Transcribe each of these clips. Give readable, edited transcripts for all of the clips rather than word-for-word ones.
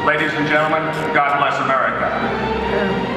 Ladies and gentlemen, God bless America.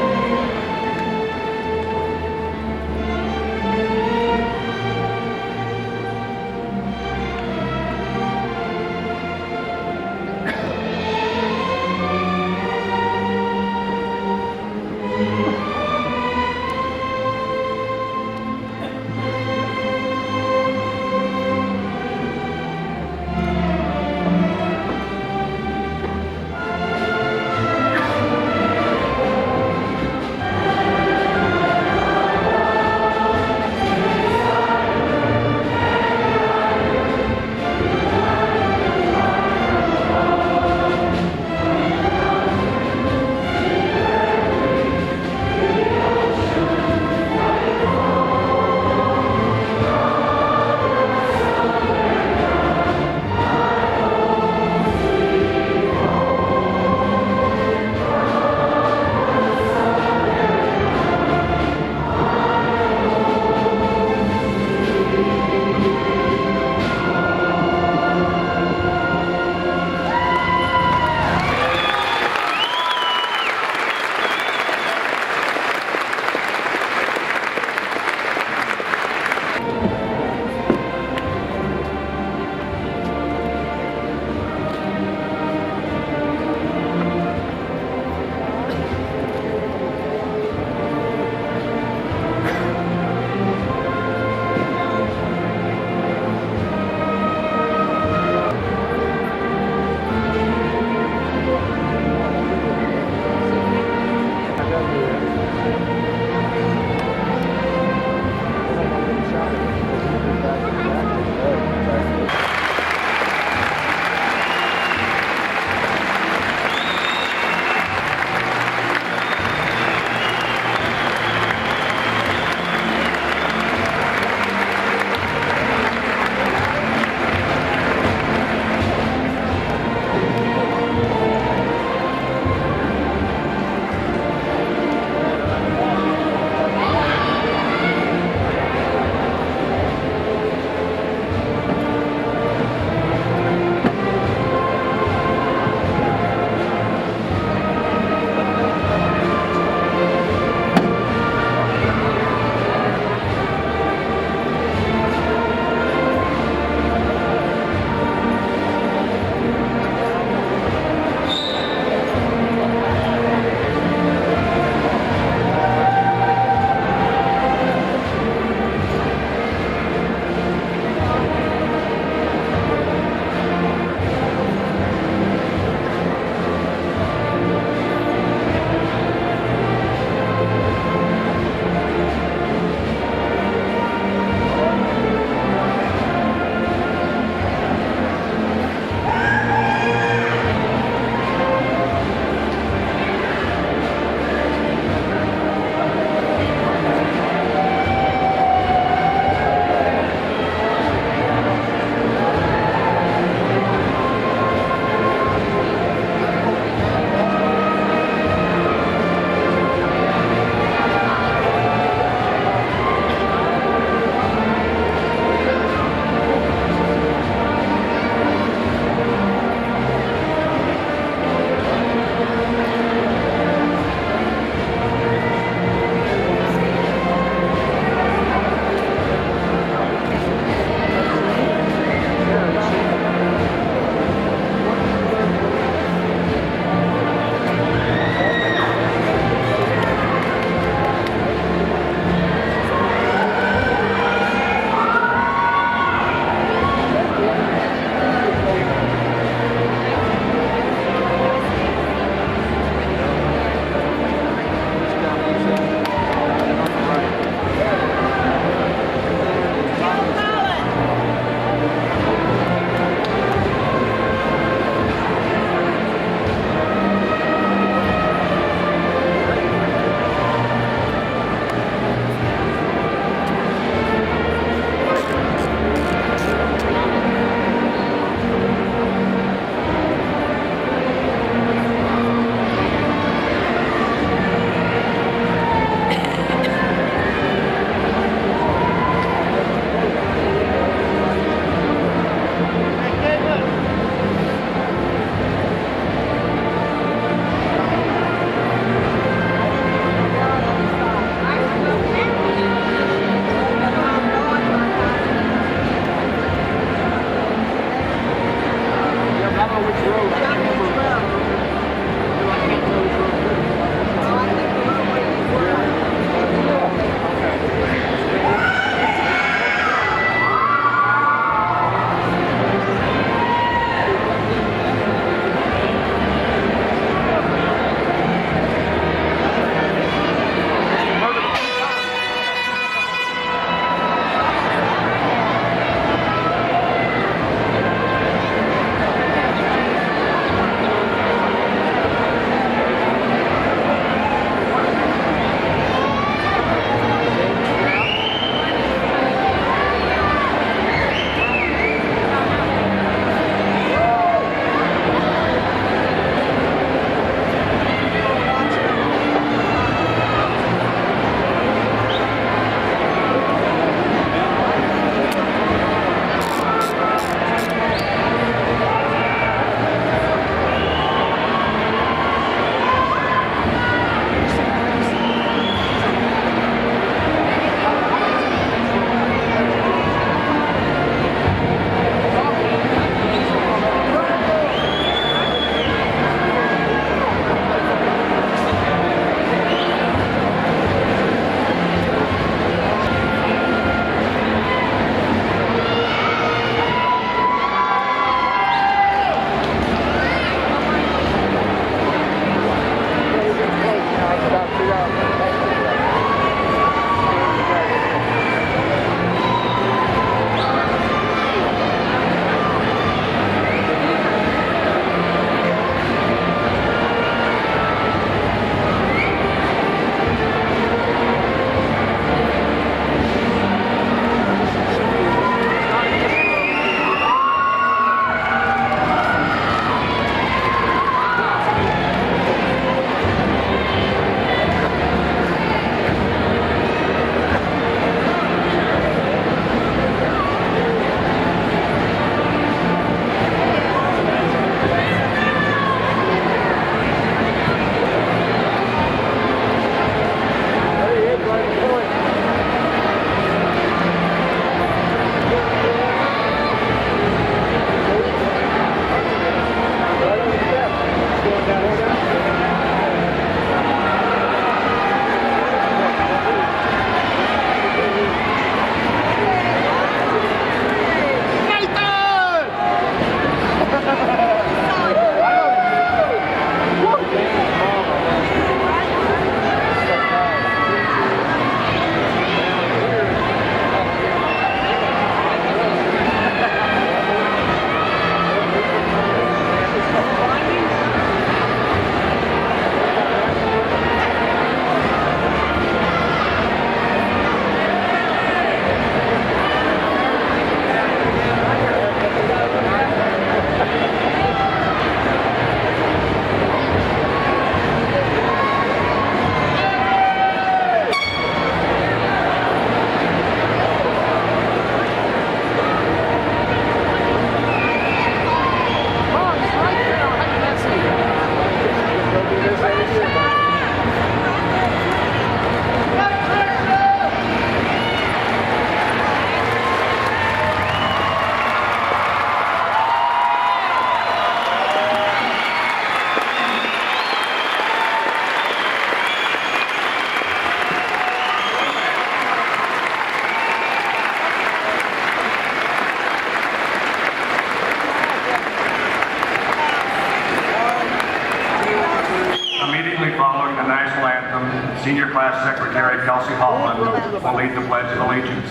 national anthem, Senior Class Secretary Kelsey Holland will lead the Pledge of Allegiance.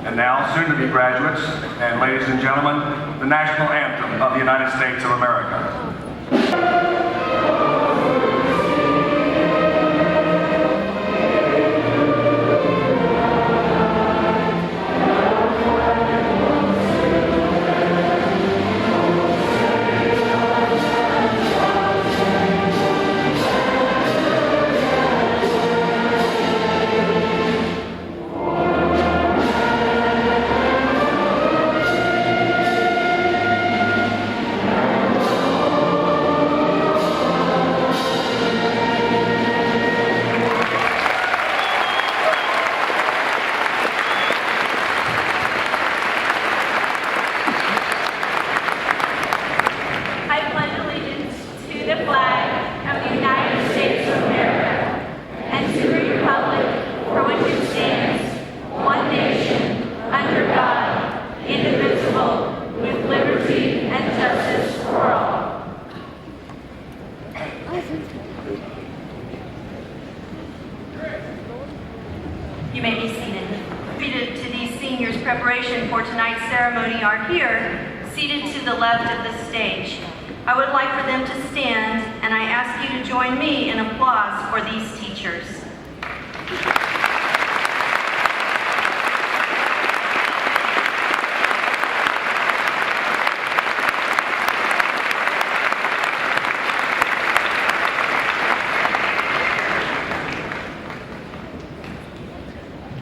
And now, soon-to-be graduates, and ladies and gentlemen, the national anthem of the United States of America. You may be seated. Seated to these seniors' preparation for tonight's ceremony are here, seated to the left of the stage. I would like for them to stand, and I ask you to join me in applause for these teachers.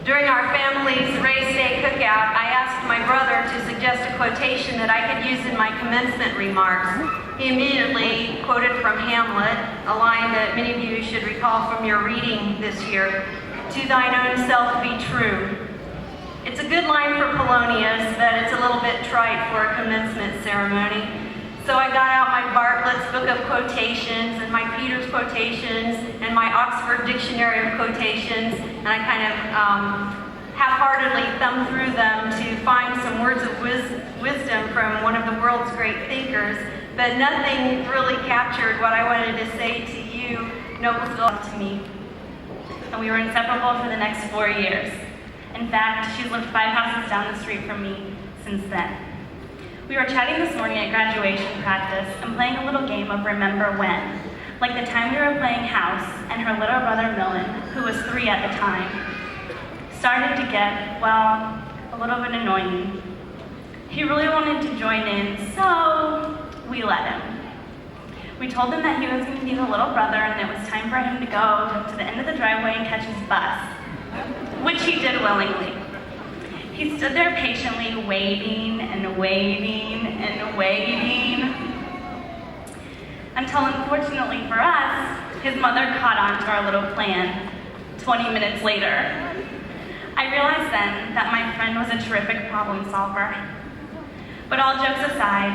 During our family's Race Day cookout, I asked my brother to suggest a quotation that I could use in my commencement remarks. He immediately quoted from Hamlet, a line that many of you should recall from your reading this year, "To thine own self be true." It's a good line for Polonius, but it's a little bit trite for a commencement ceremony. So I got out my Bartlett's Book of Quotations and my Peters Quotations and my Oxford Dictionary of Quotations, and I kind of half-heartedly thumbed through them to find some words of wisdom from one of the world's great thinkers, but nothing really captured what I wanted to say to you, Noblesville, to me. And we were inseparable for the next 4 years. In fact, she's lived 5 houses down the street from me since then. We were chatting this morning at graduation practice and playing a little game of Remember When, like the time we were playing house and her little brother Millen, who was 3 at the time, started to get, well, a little bit annoying. He really wanted to join in, so we let him. We told him that he was going to be the little brother and it was time for him to go to the end of the driveway and catch his bus, which he did willingly. He stood there patiently waiting and waiting and waiting, until unfortunately for us, his mother caught on to our little plan 20 minutes later. I realized then that my friend was a terrific problem solver. But all jokes aside,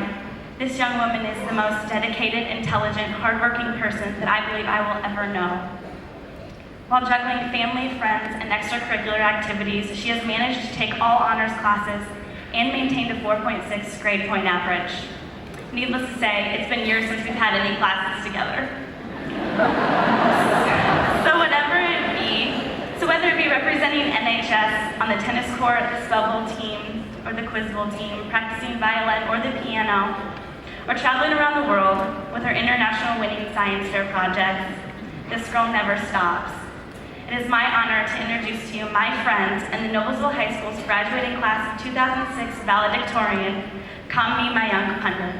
this young woman is the most dedicated, intelligent, hardworking person that I believe I will ever know. While juggling family, friends, and extracurricular activities, she has managed to take all honors classes and maintained a 4.6 grade point average. Needless to say, it's been years since we've had any classes together. So whether it be representing NHS on the tennis court, the spell bowl team, or the quiz bowl team, practicing violin or the piano, or traveling around the world with her international winning science fair projects, this girl never stops. It is my honor to introduce to you my friends and the Noblesville High School's graduating class of 2006 valedictorian, Come Me My Young Pundit.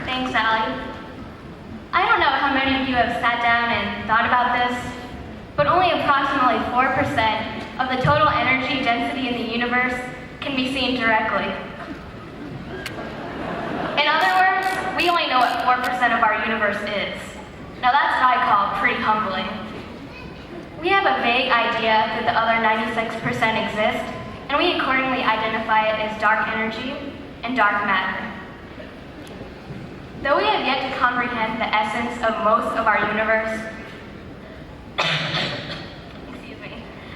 Thanks, Allie. I don't know how many of you have sat down and thought about this, but only approximately 4% of the total energy density in the universe can be seen directly. In other words, we only know what 4% of our universe is. Now that's what I call pretty humbling. We have a vague idea that the other 96% exist, and we accordingly identify it as dark energy and dark matter. Though we have yet to comprehend the essence of most of our universe,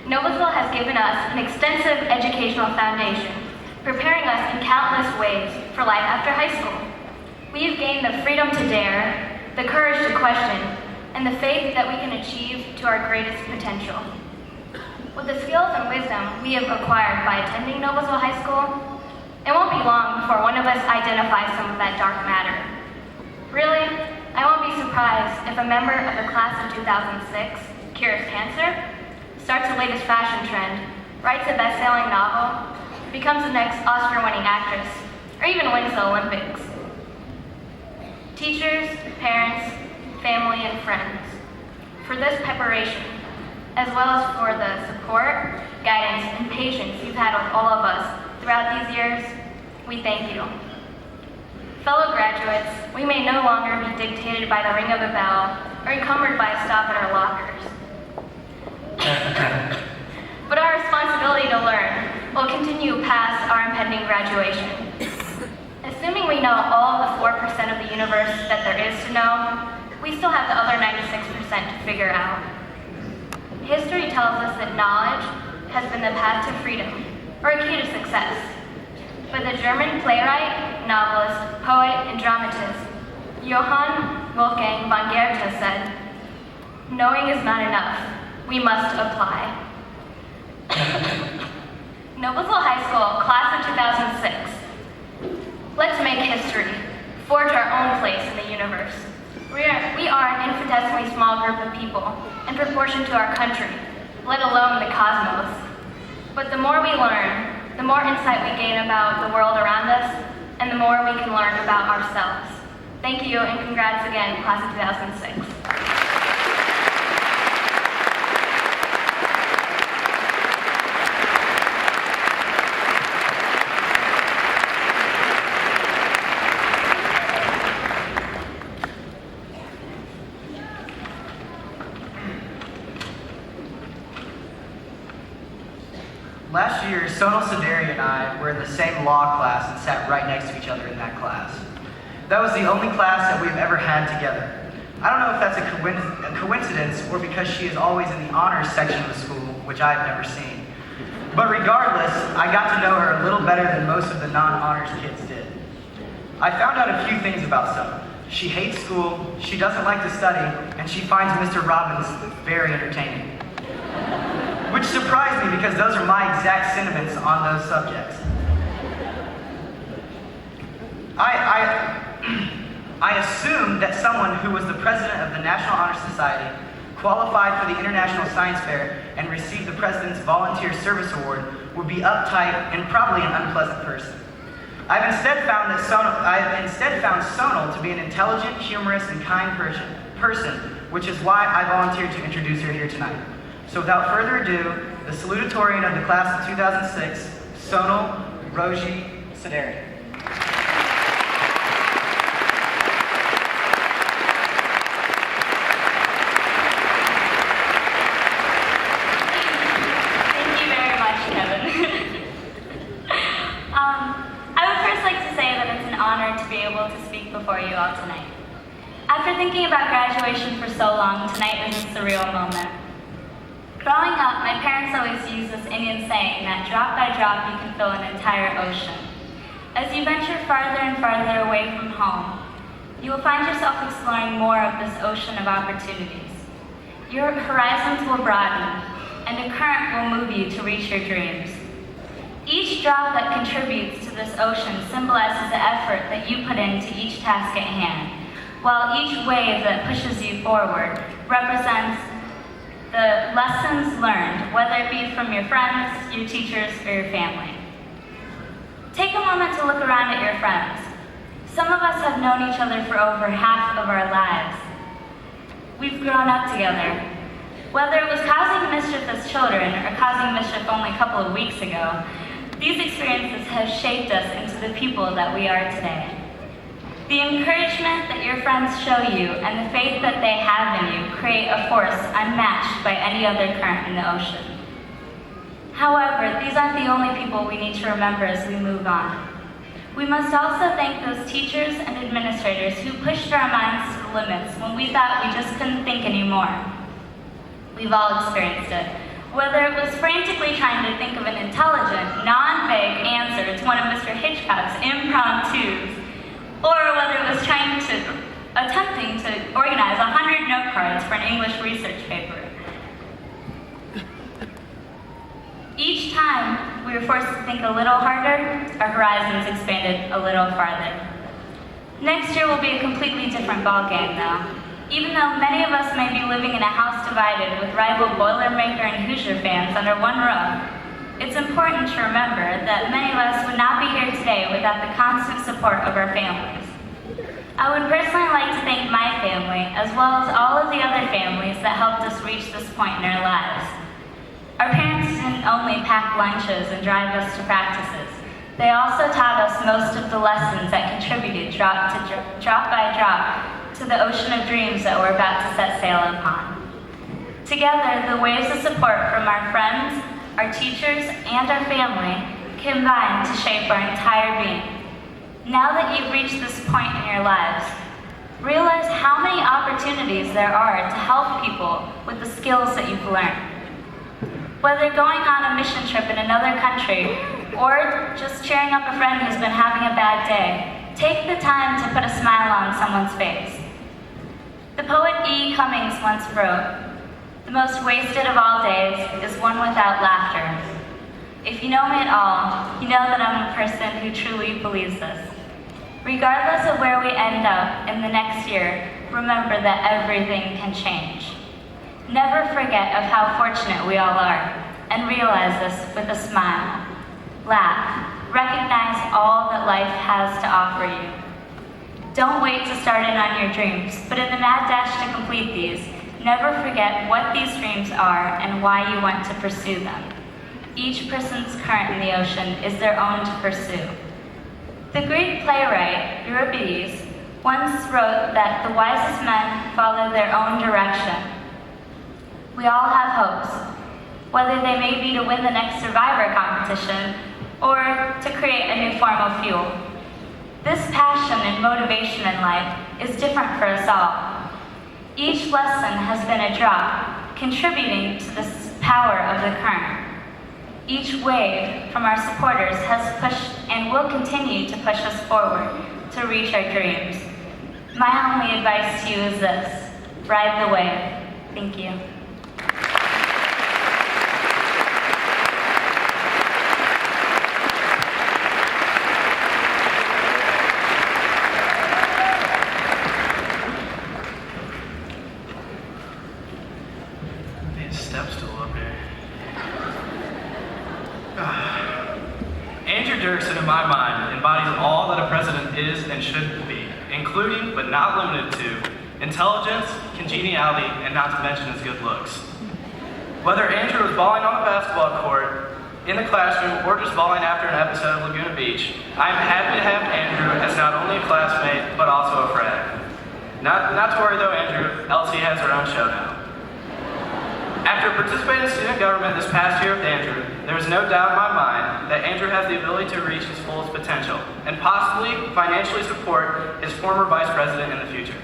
Noblesville has given us an extensive educational foundation, preparing us in countless ways for life after high school. We have gained the freedom to dare, the courage to question, and the faith that we can achieve to our greatest potential. With the skills and wisdom we have acquired by attending Noblesville High School, it won't be long before one of us identifies some of that dark matter. Really, I won't be surprised if a member of the class of 2006 cures cancer, starts the latest fashion trend, writes a best-selling novel, becomes the next Oscar-winning actress, or even wins the Olympics. Teachers, parents, family, and friends, for this preparation, as well as for the support, guidance, and patience you've had with all of us throughout these years, we thank you. Fellow graduates, we may no longer be dictated by the ring of a bell or encumbered by a stop at our lockers. But our responsibility to learn will continue past our impending graduation. Assuming we know all the 4% of the universe that there is to know, we still have the other 96% to figure out. History tells us that knowledge has been the path to freedom, or a key to success. But the German playwright, novelist, poet, and dramatist, Johann Wolfgang von Goethe said, "Knowing is not enough, we must apply." Noblesville High School, class of 2006. Let's make history, forge our own place in the universe. We are an infinitesimally small group of people in proportion to our country, let alone the cosmos. But the more we learn, the more insight we gain about the world around us, and the more we can learn about ourselves. Thank you, and congrats again, class of 2006. Last year, Sonal Saderi and I were in the same law class and sat right next to each other in that class. That was the only class that we've ever had together. I don't know if that's a coincidence or because she is always in the honors section of the school, which I've never seen. But regardless, I got to know her a little better than most of the non-honors kids did. I found out a few things about Sonal. She hates school, she doesn't like to study, and she finds Mr. Robbins very entertaining. Which surprised me because those are my exact sentiments on those subjects. I assumed that someone who was the president of the National Honor Society, qualified for the International Science Fair, and received the President's Volunteer Service Award would be uptight and probably an unpleasant person. I've instead found Sonal to be an intelligent, humorous, and kind person, which is why I volunteered to introduce her here tonight. So without further ado, the salutatorian of the class of 2006, Sonal Roji Saderi. Thank you very much, Kevin. I would first like to say that it's an honor to be able to speak before you all tonight. After thinking about graduation for so long, tonight is a surreal moment. Growing up, my parents always used this Indian saying that drop by drop you can fill an entire ocean. As you venture farther and farther away from home, you will find yourself exploring more of this ocean of opportunities. Your horizons will broaden, and a current will move you to reach your dreams. Each drop that contributes to this ocean symbolizes the effort that you put into each task at hand, while each wave that pushes you forward represents the lessons learned, whether it be from your friends, your teachers, or your family. Take a moment to look around at your friends. Some of us have known each other for over half of our lives. We've grown up together. Whether it was causing mischief as children or causing mischief only a couple of weeks ago, these experiences have shaped us into the people that we are today. The encouragement that your friends show you and the faith that they have in you create a force unmatched by any other current in the ocean. However, these aren't the only people we need to remember as we move on. We must also thank those teachers and administrators who pushed our minds to the limits when we thought we just couldn't think anymore. We've all experienced it. Whether it was frantically trying to think of an intelligent, non-vague answer to one of Mr. Hitchcock's impromptus, or whether it was attempting to organize 100 note cards for an English research paper. Each time we were forced to think a little harder, our horizons expanded a little farther. Next year will be a completely different ballgame, though. Even though many of us may be living in a house divided with rival Boilermaker and Hoosier fans under one roof, it's important to remember that many of us would not be here today without the constant support of our families. I would personally like to thank my family, as well as all of the other families that helped us reach this point in our lives. Our parents didn't only pack lunches and drive us to practices. They also taught us most of the lessons that contributed drop by drop to the ocean of dreams that we're about to set sail upon. Together, the waves of support from our friends, our teachers, and our family combine to shape our entire being. Now that you've reached this point in your lives, realize how many opportunities there are to help people with the skills that you've learned. Whether going on a mission trip in another country, or just cheering up a friend who's been having a bad day, take the time to put a smile on someone's face. The poet E. Cummings once wrote, "The most wasted of all days is one without laughter." If you know me at all, you know that I'm a person who truly believes this. Regardless of where we end up in the next year, remember that everything can change. Never forget of how fortunate we all are, and realize this with a smile. Laugh. Recognize all that life has to offer you. Don't wait to start in on your dreams, but in the mad dash to complete these, never forget what these dreams are and why you want to pursue them. Each person's current in the ocean is their own to pursue. The Greek playwright Euripides once wrote that the wisest men follow their own direction. We all have hopes, whether they may be to win the next Survivor competition or to create a new form of fuel. This passion and motivation in life is different for us all. Each lesson has been a drop, contributing to the power of the current. Each wave from our supporters has pushed and will continue to push us forward to reach our dreams. My only advice to you is this: ride the wave. Thank you. Step stool up here. Andrew Dirksen, in my mind, embodies all that a president is and should be, including, but not limited to, intelligence, congeniality, and not to mention his good looks. Whether Andrew was balling on the basketball court, in the classroom, or just balling after an episode of Laguna Beach, I am happy to have Andrew as not only a classmate, but also a friend. Not to worry though, Andrew, LC has her own show now. After participating in student government this past year with Andrew, there is no doubt in my mind that Andrew has the ability to reach his fullest potential and possibly financially support his former vice president in the future.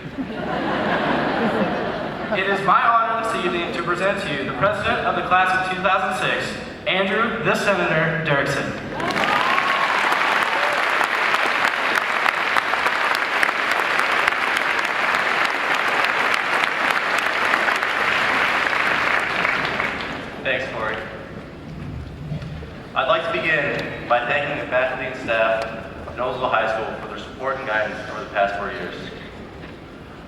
It is my honor this evening to present to you the president of the class of 2006, Andrew the Senator Dirksen. Thanks, Corey. I'd like to begin by thanking the faculty and staff of Noblesville High School for their support and guidance over the past 4 years.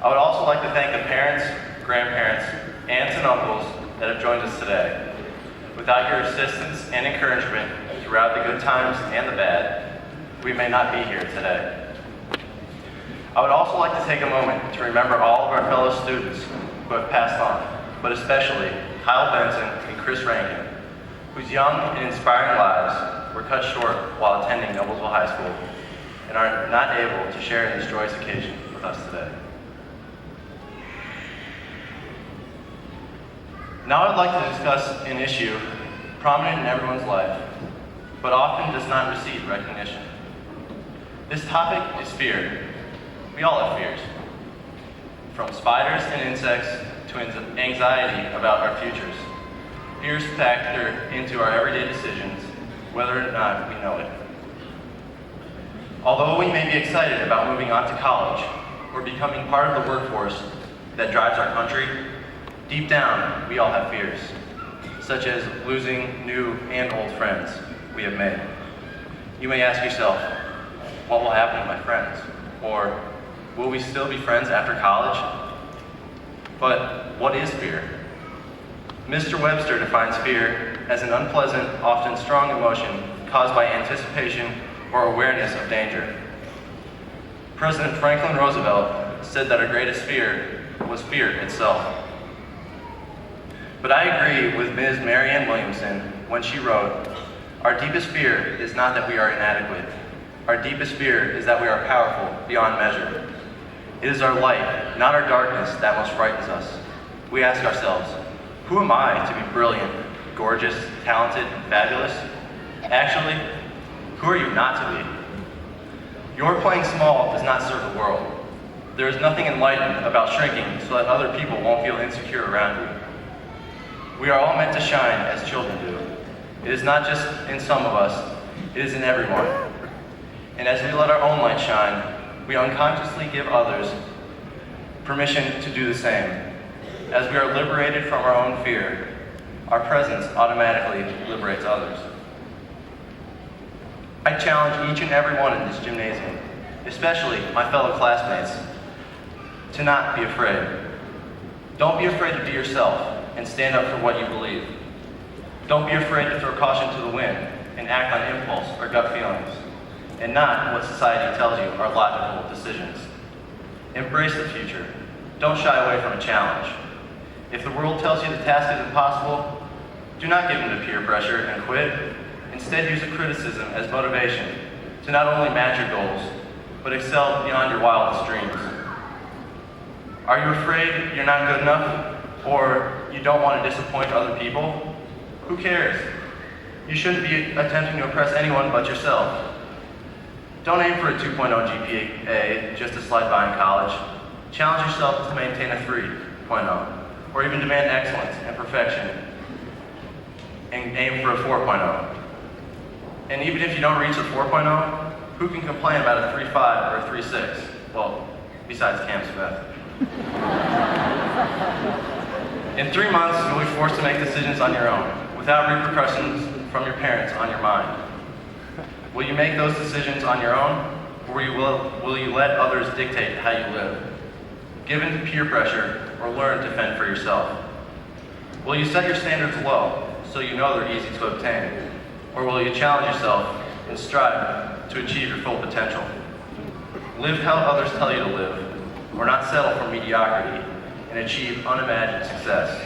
I would also like to thank the parents, grandparents, aunts, and uncles that have joined us today. Without your assistance and encouragement throughout the good times and the bad, we may not be here today. I would also like to take a moment to remember all of our fellow students who have passed on, but especially Kyle Benson and Chris Rankin, whose young and inspiring lives were cut short while attending Noblesville High School and are not able to share in this joyous occasion with us today. Now I'd like to discuss an issue prominent in everyone's life, but often does not receive recognition. This topic is fear. We all have fears. From spiders and insects to anxiety about our futures. Fears factor into our everyday decisions, whether or not we know it. Although we may be excited about moving on to college or becoming part of the workforce that drives our country, deep down, we all have fears, such as losing new and old friends we have made. You may ask yourself, what will happen to my friends? Or, will we still be friends after college? But what is fear? Mr. Webster defines fear as an unpleasant, often strong emotion caused by anticipation or awareness of danger. President Franklin Roosevelt said that our greatest fear was fear itself. But I agree with Ms. Marianne Williamson when she wrote, "Our deepest fear is not that we are inadequate. Our deepest fear is that we are powerful beyond measure. It is our light, not our darkness, that most frightens us. We ask ourselves, who am I to be brilliant, gorgeous, talented, and fabulous? Actually, who are you not to be? Your playing small does not serve the world. There is nothing enlightened about shrinking so that other people won't feel insecure around you. We are all meant to shine as children do. It is not just in some of us, it is in everyone. And as we let our own light shine, we unconsciously give others permission to do the same. As we are liberated from our own fear, our presence automatically liberates others. I challenge each and every one in this gymnasium, especially my fellow classmates, to not be afraid. Don't be afraid to be yourself and stand up for what you believe. Don't be afraid to throw caution to the wind and act on impulse or gut feelings, and not what society tells you are logical decisions. Embrace the future. Don't shy away from a challenge. If the world tells you the task is impossible, do not give in to peer pressure and quit. Instead, use the criticism as motivation to not only match your goals, but excel beyond your wildest dreams. Are you afraid you're not good enough, or you don't want to disappoint other people? Who cares? You shouldn't be attempting to impress anyone but yourself. Don't aim for a 2.0 GPA just to slide by in college. Challenge yourself to maintain a 3.0, or even demand excellence and perfection, and aim for a 4.0. And even if you don't reach a 4.0, who can complain about a 3.5 or a 3.6? Well, besides Cam Smith. In 3 months, you'll be forced to make decisions on your own, without repercussions from your parents on your mind. Will you make those decisions on your own, or will you let others dictate how you live? Give in to peer pressure, or learn to fend for yourself? Will you set your standards low, so you know they're easy to obtain? Or will you challenge yourself and strive to achieve your full potential? Live how others tell you to live, or not settle for mediocrity and achieve unimagined success.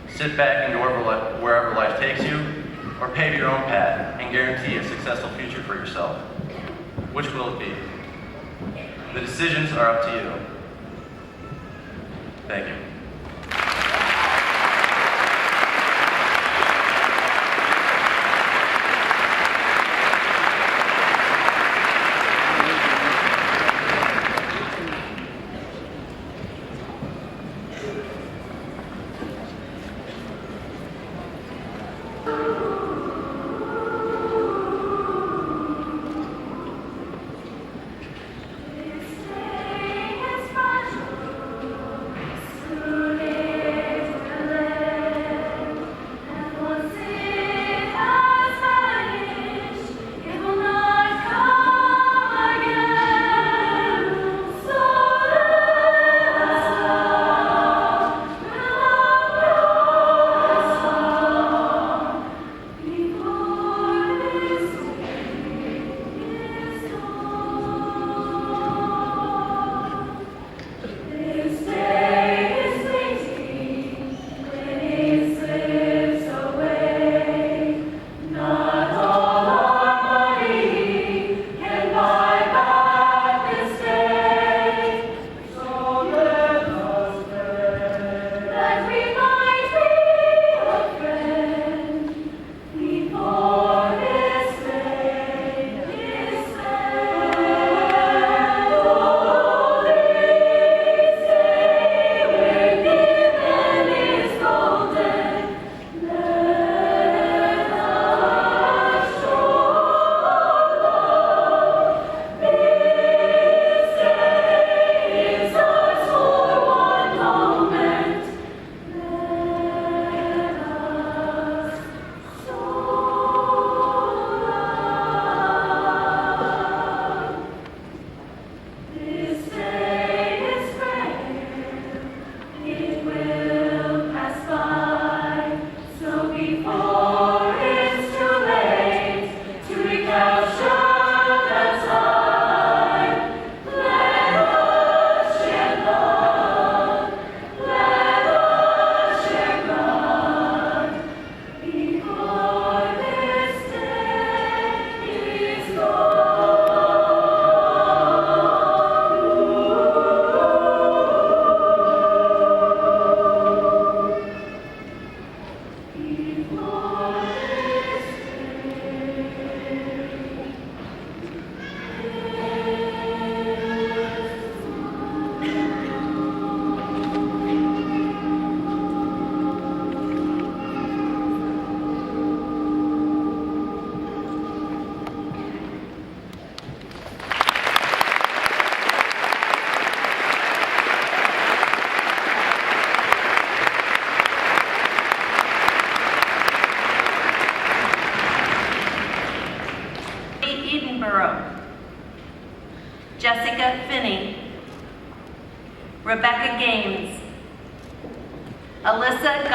Sit back and wherever life takes you, or pave your own path and guarantee a successful future for yourself. Which will it be? The decisions are up to you. Thank you.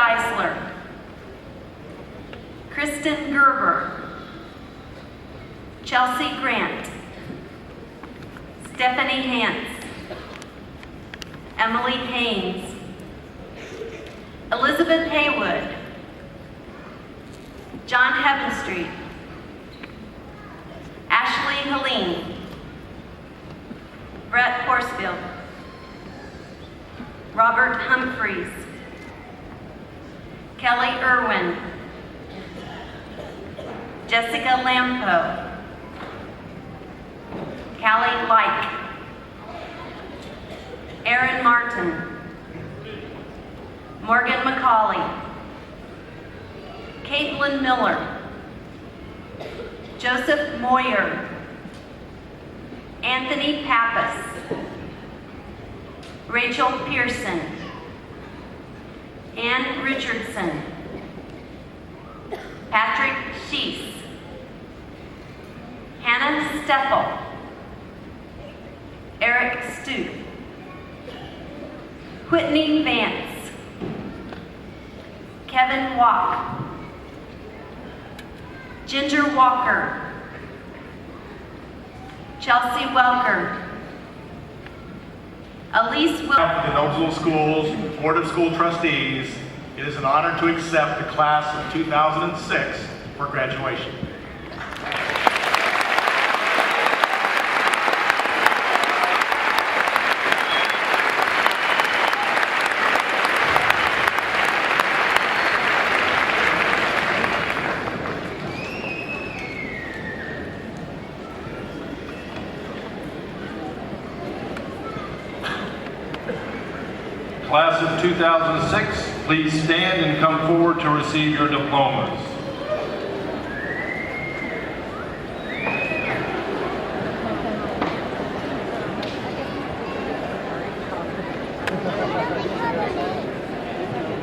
Geisler, Kristen Gerber, Chelsea Grant, Stephanie Hance, Emily Haynes, Elizabeth Haywood, John Heavenstreet, Ashley Helene, Brett Horsfield, Robert Humphreys, Kelly Irwin, Jessica Lampo, Callie Like, Aaron Martin, Morgan McCauley, Caitlin Miller, Joseph Moyer, Anthony Pappas, Rachel Pearson, Ann Richardson, Patrick Sheese, Hannah Steffel, Eric Stoop, Whitney Vance, Kevin Walk, Ginger Walker, Chelsea Welker, Elise On behalf of the Noblesville Schools Board of School Trustees, it is an honor to accept the class of 2006 for graduation. Class of 2006, please stand and come forward to receive your diplomas.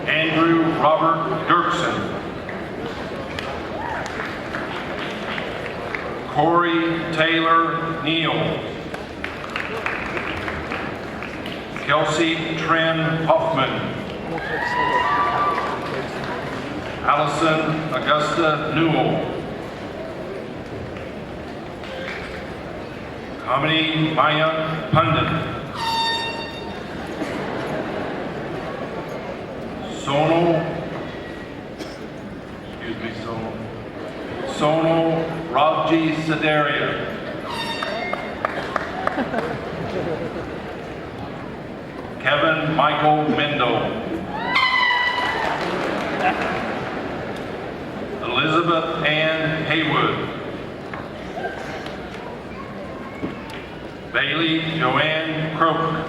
Andrew Robert Dirksen. Corey Taylor Neal. Kelsey Tran Hoffman. Allison Augusta Newell. Kamini Maya Pandit. Sonal Ravji Sadaria. Kevin Michael Mendo. Elizabeth Ann Haywood. Bailey Joanne Croak.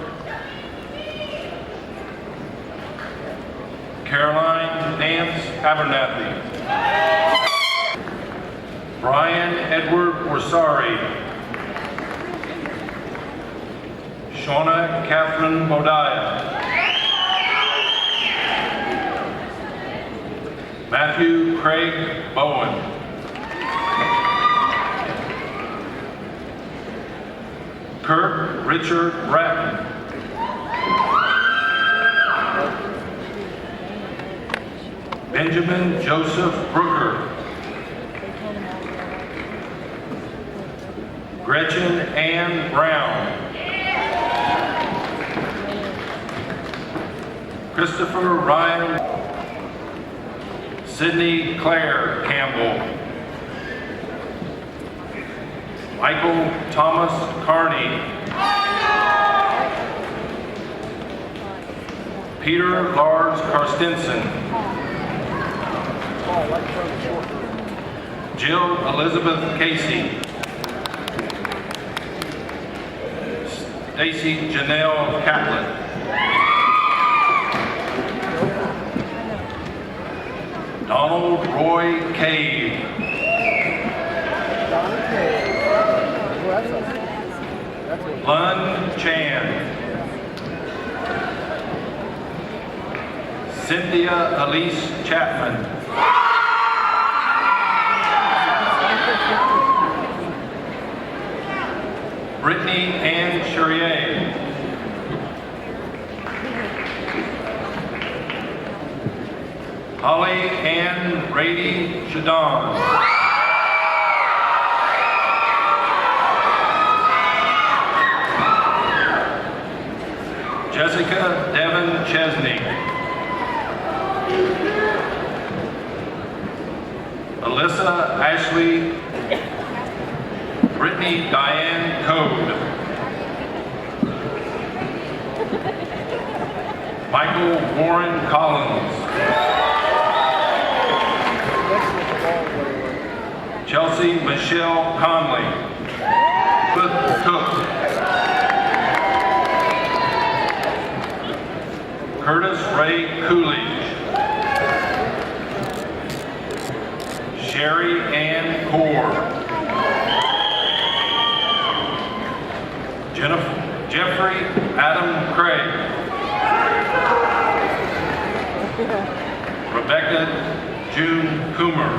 Caroline Nance Abernathy. Brian Edward Orsari. Shauna Catherine Bodaya. Matthew Craig Bowen. Kirk Richard Bratton. Benjamin Joseph Brooker. Gretchen Ann Brown. Christopher Ryan. Sydney Claire Campbell. Michael Thomas Carney. Peter Lars Karstensen. Jill Elizabeth Casey. Stacy Janelle Catlett. Donald Roy Cave. Lun Chan. Cynthia Elise Chapman. Brittany Ann Charrier. Holly Ann Rady Shadon. Jessica Devon Chesney. Alyssa Ashley Brittany Diane Code. Michael Warren Collins. Chelsea Michelle Conley. Beth Cook. Curtis Ray Coolidge. Sherry Ann Core. Jeffrey Adam Craig. Rebecca June Coomer.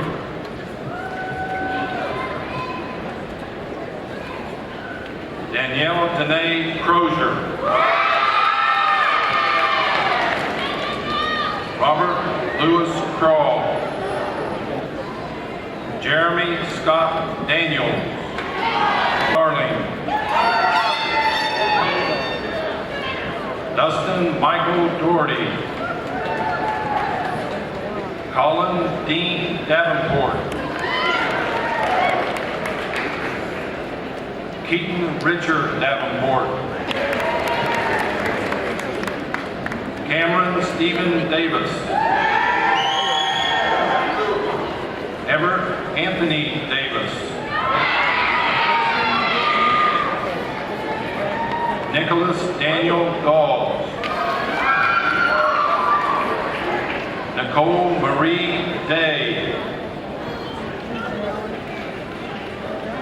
Danielle Danae Crozier. Robert Lewis Crawl. Jeremy Scott Daniels. Darling. Dustin Michael Doherty. Colin Dean Davenport. Keaton Richard Davenport. Cameron Stephen Davis. Everett Anthony Davis. Nicholas Daniel Galls. Nicole Marie Day.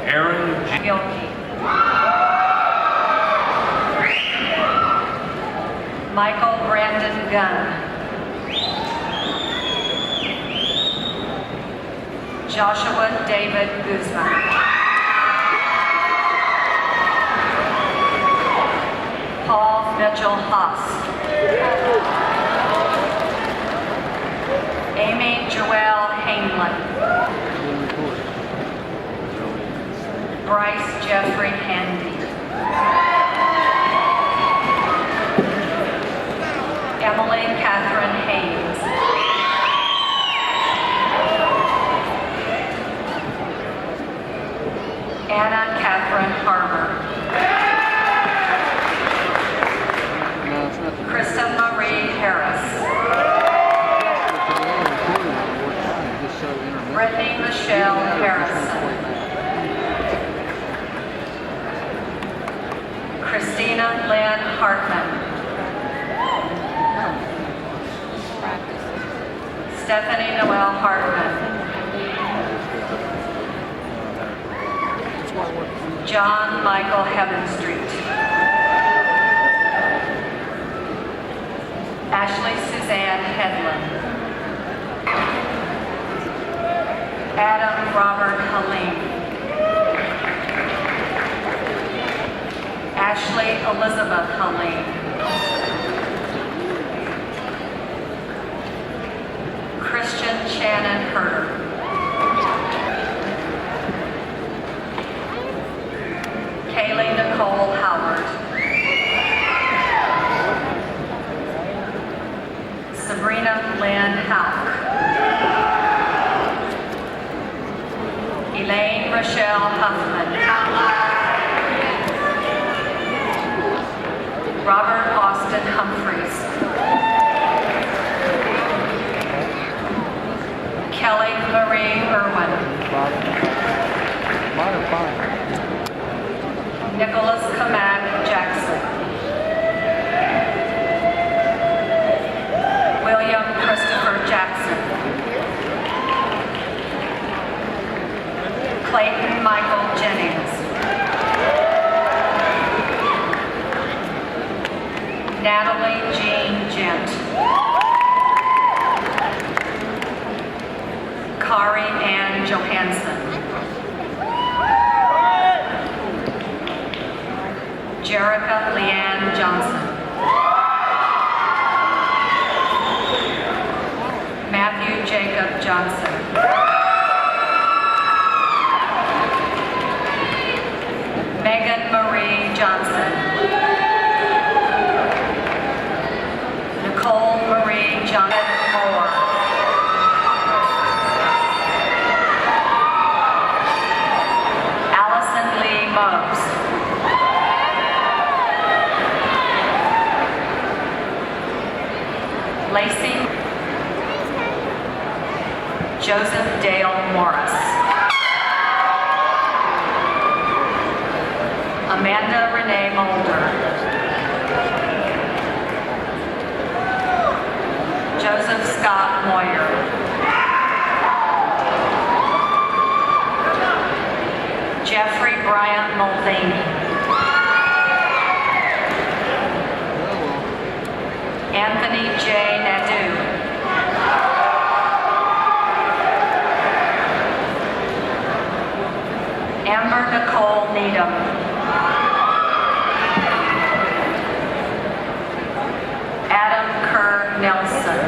Aaron G. Gilkey. Michael Brandon Gunn. Joshua David Guzman. Paul Mitchell Haas. Amy Joelle Hainlin. Bryce Jeffrey Handy. Emily Catherine Hayes. Anna Catherine Harmer. Krista Marie Harris. Brittany Michelle Harrison. Christina Lynn Hartman. Stephanie Noel Hartman. John Michael Heavenstreet. Ashley Suzanne Headland. Adam Robert Halim. Ashley Elizabeth Halim. Christian Shannon Herter. Kaylee Nicole Howard. Sabrina Lynn Houck. Elaine Rochelle Huffman. Robert Austin Humphreys. Kelly Marie Irwin. Nicholas Kamak Jackson. William Christopher Jackson. Clayton Michael Jennings. Natalie Jean Gent. Kari Ann Johansson. Matthew Jacob Johnson. Megan Marie Johnson. Nicole Marie Johnson Moore. Allison Lee Mose. Lacey Joseph Dale Morris. Amanda Renee Mulder. Joseph Scott Moyer. Jeffrey Bryant Mulvaney. Anthony J. Nadeau. Amber Nicole Needham. Adam Kerr Nelson.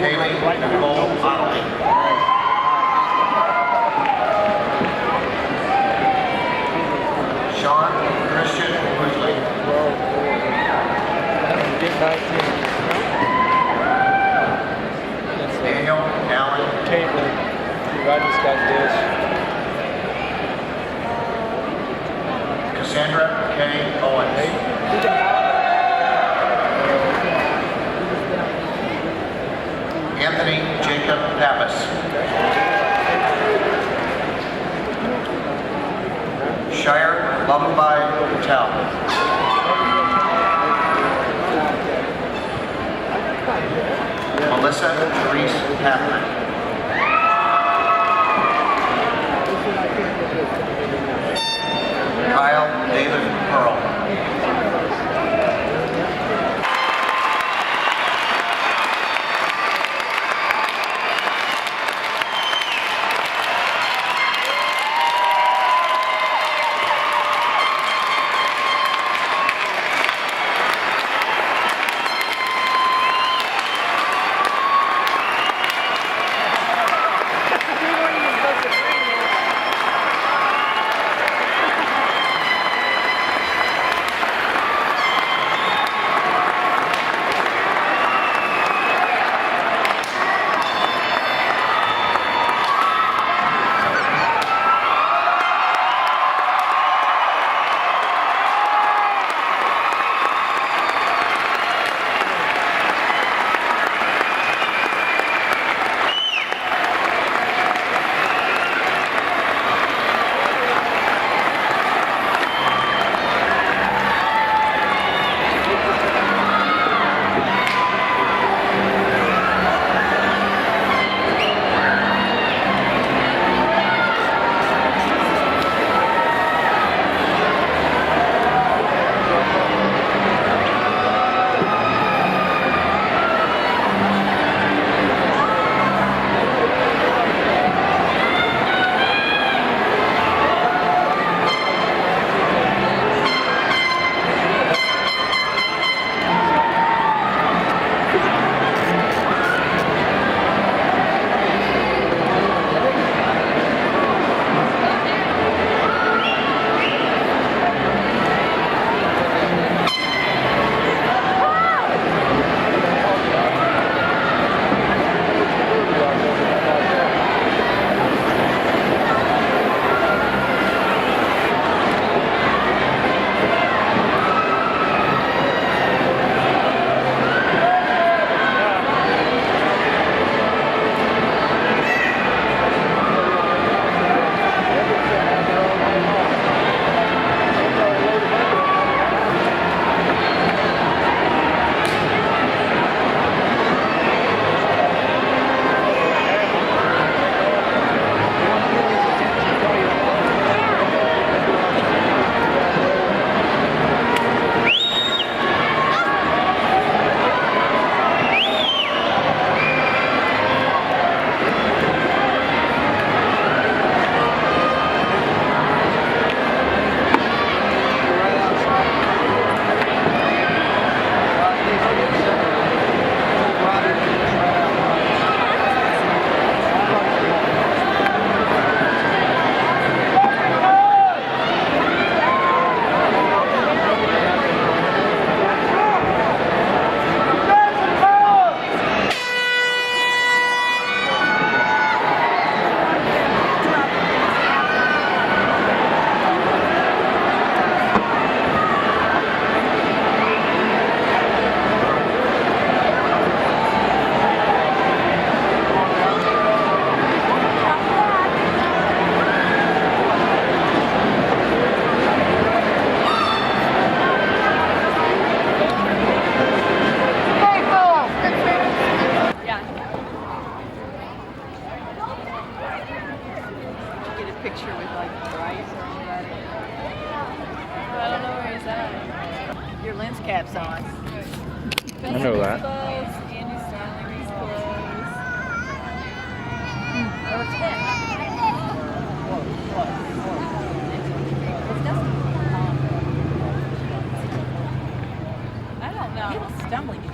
Kaylee Nicole Connolly. Sean Christian Woodley. Daniel Allen. Cassandra K. Owens. Anthony Jacob Pappas. Shire Lumbai Patel. Melissa Therese Packman. Kyle David Pearl.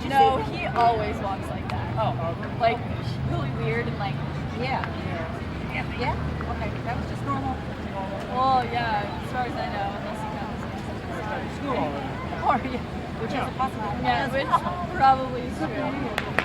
No, he always walks like that. Oh, Like, really weird and like, yeah. yeah. Okay, that was just normal. Well, yeah, as far as I know, unless he comes. School already. Or, yeah, which is a possibility. Yeah, which probably is true.